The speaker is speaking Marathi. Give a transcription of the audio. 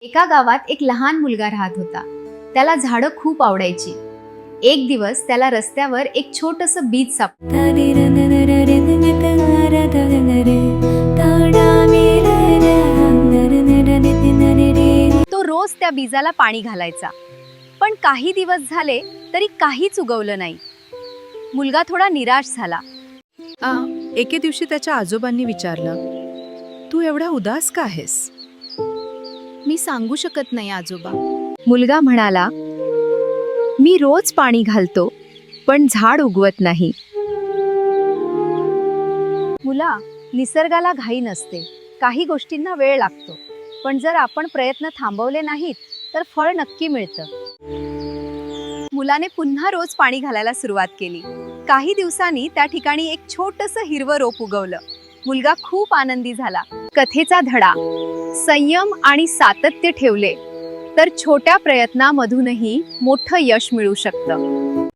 एका गावात एक लहान मुलगा राहत होता. त्याला झाडं खूप आवडायची. एक दिवस त्याला रस्त्यावर एक छोटंसं बीज सापडलं. तो रोज त्या बीजाला पाणी घालायचा. पण काही दिवस झाले तरी काहीच उगवलं नाही. मुलगा थोडा निराश झाला. एके दिवशी त्याच्या आजोबांनी विचारलं, तू एवढा उदास का आहेस? मी सांगू शकत नाही आजोबा. मुलगा म्हणाला, मी रोज पाणी घालतो पण झाड उगवत नाही. मुला, निसर्गाला घाई नसते. काही गोष्टींना वेळ लागतो. पण जर आपण प्रयत्न थांबवले नाहीत तर फळ नक्की मिळतं. मुलाने पुन्हा रोज पाणी घालायला सुरुवात केली. काही दिवसांनी त्या ठिकाणी एक छोटंसं हिरवं रोप उगवलं. मुलगा खूप आनंदी झाला. कथेचा धडा: संयम आणि सातत्य ठेवले तर छोट्या प्रयत्नामधूनही मोठं यश मिळू शकतं.